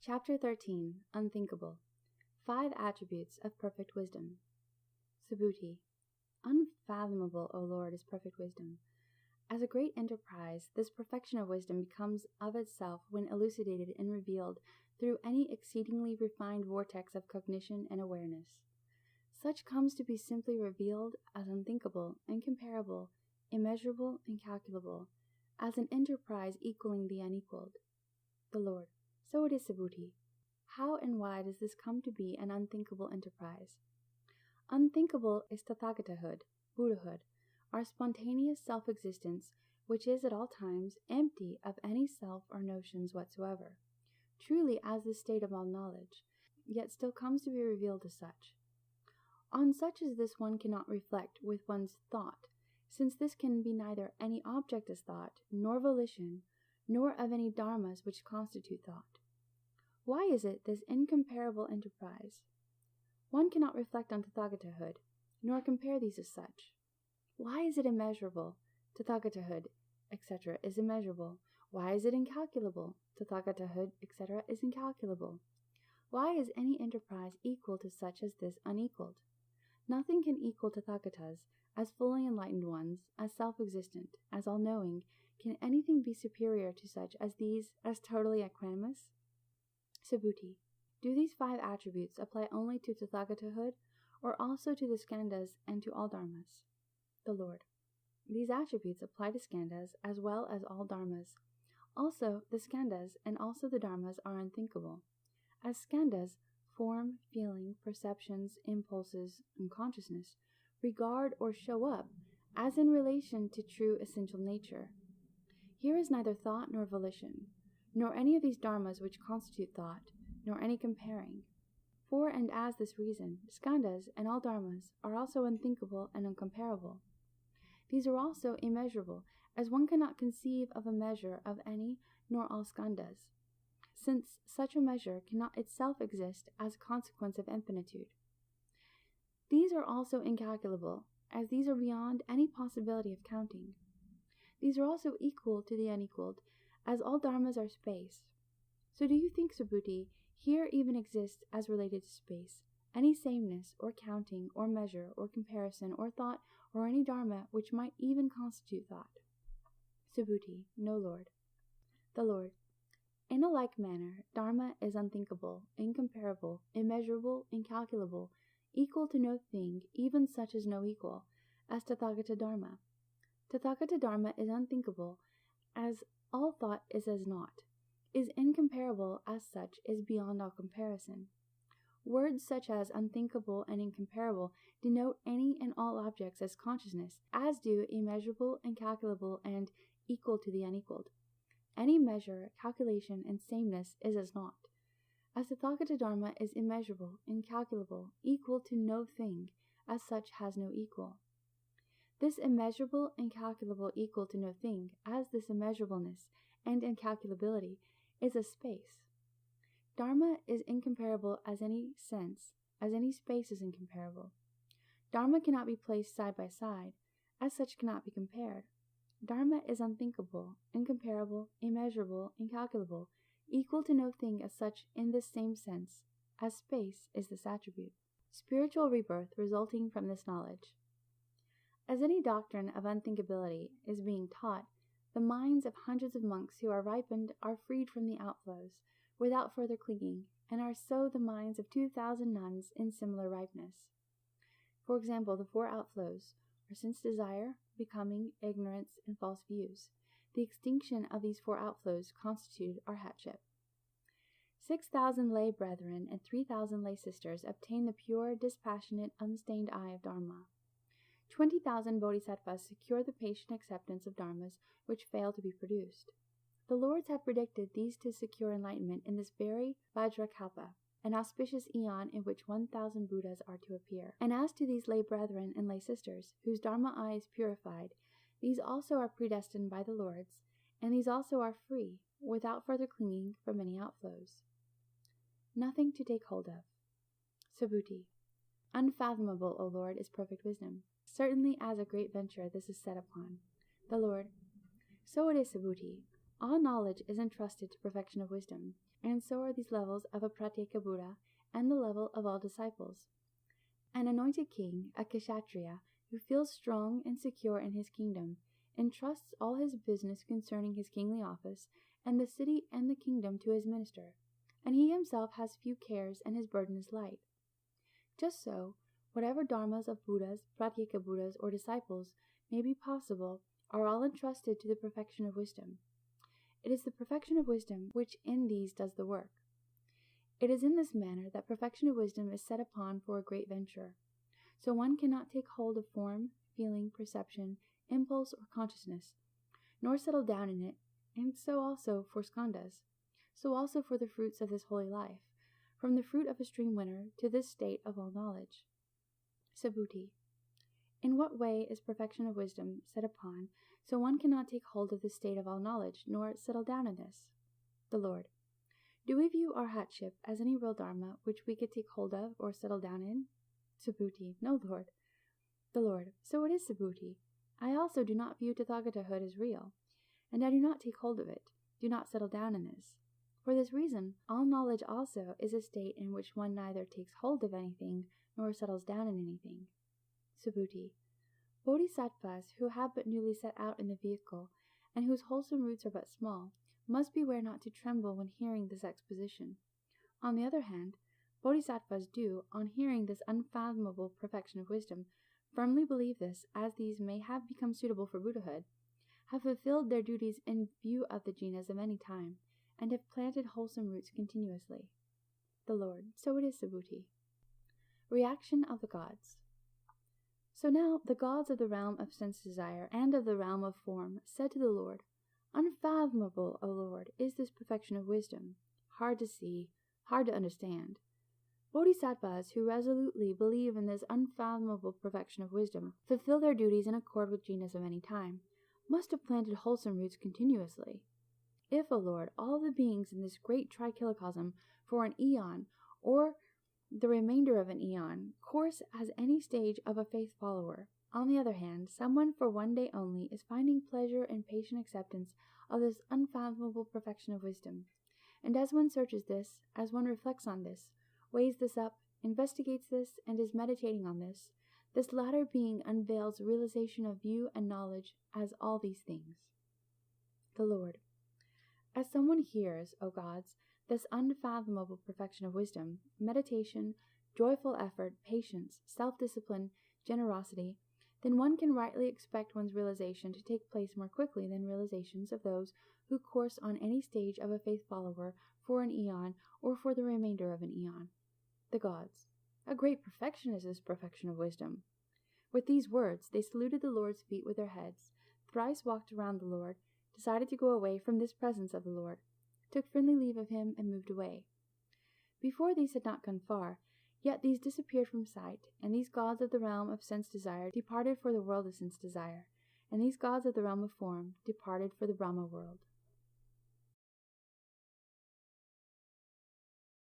Chapter 13. Unthinkable. 5 Attributes of Perfect Wisdom. Subhuti. Unfathomable, O Lord, is perfect wisdom. As a great enterprise, this perfection of wisdom becomes of itself when elucidated and revealed through any exceedingly refined vortex of cognition and awareness. Such comes to be simply revealed as unthinkable, incomparable, immeasurable, incalculable, as an enterprise equaling the unequaled. The Lord. So it is, Subhuti. How and why does this come to be an unthinkable enterprise? Unthinkable is Tathagatahood, Buddhahood, our spontaneous self-existence, which is at all times empty of any self or notions whatsoever, truly as the state of all knowledge, yet still comes to be revealed as such. On such as this one cannot reflect with one's thought, since this can be neither any object as thought, nor volition, nor of any dharmas which constitute thought. Why is it this incomparable enterprise? One cannot reflect on Tathagatahood, nor compare these as such. Why is it immeasurable? Tathagatahood, etc. is immeasurable. Why is it incalculable? Tathagatahood, etc. is incalculable. Why is any enterprise equal to such as this unequaled? Nothing can equal Tathagatas, as fully enlightened ones, as self-existent, as all-knowing. Can anything be superior to such as these, as totally equanimous? Subhuti. Do these 5 attributes apply only to Tathagatahood, or also to the skandhas and to all dharmas? The Lord. These attributes apply to skandhas as well as all dharmas. Also, the skandhas and also the dharmas are unthinkable. As skandhas, form, feeling, perceptions, impulses, and consciousness, regard or show up as in relation to true essential nature. Here is neither thought nor volition, nor any of these dharmas which constitute thought, nor any comparing. For and as this reason, skandhas and all dharmas are also unthinkable and uncomparable. These are also immeasurable, as one cannot conceive of a measure of any nor all skandhas, since such a measure cannot itself exist as a consequence of infinitude. These are also incalculable, as these are beyond any possibility of counting. These are also equal to the unequaled, as all dharmas are space. So do you think, Subhuti, here even exists as related to space, any sameness, or counting, or measure, or comparison, or thought, or any dharma which might even constitute thought? Subhuti. No, Lord. The Lord. In a like manner, dharma is unthinkable, incomparable, immeasurable, incalculable, equal to no thing, even such as no equal, as Tathagata Dharma. Tathagata Dharma is unthinkable, as all thought is as naught, is incomparable as such, is beyond all comparison. Words such as unthinkable and incomparable denote any and all objects as consciousness, as do immeasurable, incalculable, and equal to the unequaled. Any measure, calculation, and sameness is as naught, as Tathagata Dharma is immeasurable, incalculable, equal to no thing, as such has no equal. This immeasurable, incalculable, equal to no thing, as this immeasurableness and incalculability, is a space. Dharma is incomparable as any sense, as any space is incomparable. Dharma cannot be placed side by side, as such cannot be compared. Dharma is unthinkable, incomparable, immeasurable, incalculable, equal to no thing as such in this same sense, as space is this attribute. Spiritual rebirth resulting from this knowledge. As any doctrine of unthinkability is being taught, the minds of hundreds of monks who are ripened are freed from the outflows, without further clinging, and are so the minds of 2,000 nuns in similar ripeness. For example, the 4 outflows are sense desire, becoming, ignorance, and false views. The extinction of these 4 outflows constituted arhatship. 6,000 lay brethren and 3,000 lay sisters obtain the pure, dispassionate, unstained eye of Dharma. 20,000 bodhisattvas secure the patient acceptance of dharmas which fail to be produced. The lords have predicted these to secure enlightenment in this very Vajrakalpa, an auspicious eon in which 1,000 Buddhas are to appear. And as to these lay brethren and lay sisters, whose dharma eye is purified, these also are predestined by the lords, and these also are free, without further clinging from any outflows. Nothing to take hold of. Subhuti. Unfathomable, O Lord, is perfect wisdom. Certainly as a great venture this is set upon. The Lord. So it is, Subhuti. All knowledge is entrusted to perfection of wisdom, and so are these levels of a Pratyeka Buddha and the level of all disciples. An anointed king, a Kshatriya, who feels strong and secure in his kingdom, entrusts all his business concerning his kingly office and the city and the kingdom to his minister, and he himself has few cares and his burden is light. Just so, whatever dharmas of Buddhas, Pratyeka Buddhas, or disciples may be possible are all entrusted to the perfection of wisdom. It is the perfection of wisdom which in these does the work. It is in this manner that perfection of wisdom is set upon for a great venture. So one cannot take hold of form, feeling, perception, impulse, or consciousness, nor settle down in it, and so also for skandhas, so also for the fruits of this holy life, from the fruit of a stream winner to this state of all knowledge. Subhuti. In what way is perfection of wisdom set upon, so one cannot take hold of the state of all knowledge, nor settle down in this? The Lord. Do we view arhatship as any real dharma which we could take hold of or settle down in? Subhuti. No, Lord. The Lord. So it is, Subhuti. I also do not view Tathagatahood as real, and I do not take hold of it, do not settle down in this. For this reason, all knowledge also is a state in which one neither takes hold of anything nor settles down in anything. Subhuti. Bodhisattvas who have but newly set out in the vehicle, and whose wholesome roots are but small, must beware not to tremble when hearing this exposition. On the other hand, Bodhisattvas do, on hearing this unfathomable perfection of wisdom, firmly believe this, as these may have become suitable for Buddhahood, have fulfilled their duties in view of the jhanas of any time, and have planted wholesome roots continuously. The Lord. So it is, Subhuti. Reaction of the gods. So now the gods of the realm of sense desire and of the realm of form said to the Lord, Unfathomable, O Lord, is this perfection of wisdom, hard to see, hard to understand. Bodhisattvas who resolutely believe in this unfathomable perfection of wisdom, fulfill their duties in accord with jhanas of any time, must have planted wholesome roots continuously. If, O Lord, all the beings in this great trikilocosm for an eon, or the remainder of an eon, course as any stage of a faith follower, on the other hand, someone for one day only is finding pleasure and patient acceptance of this unfathomable perfection of wisdom, and as one searches this, as one reflects on this, weighs this up, investigates this, and is meditating on this, this latter being unveils realization of view and knowledge as all these things. The Lord. As someone hears, O gods, this unfathomable perfection of wisdom, meditation, joyful effort, patience, self-discipline, generosity, then one can rightly expect one's realization to take place more quickly than realizations of those who course on any stage of a faith follower for an eon or for the remainder of an eon. The gods. A great perfection is this perfection of wisdom. With these words, they saluted the Lord's feet with their heads, thrice walked around the Lord, decided to go away from this presence of the Lord, took friendly leave of him, and moved away. Before these had not gone far, yet these disappeared from sight, and these gods of the realm of sense desire departed for the world of sense desire, and these gods of the realm of form departed for the Brahma world.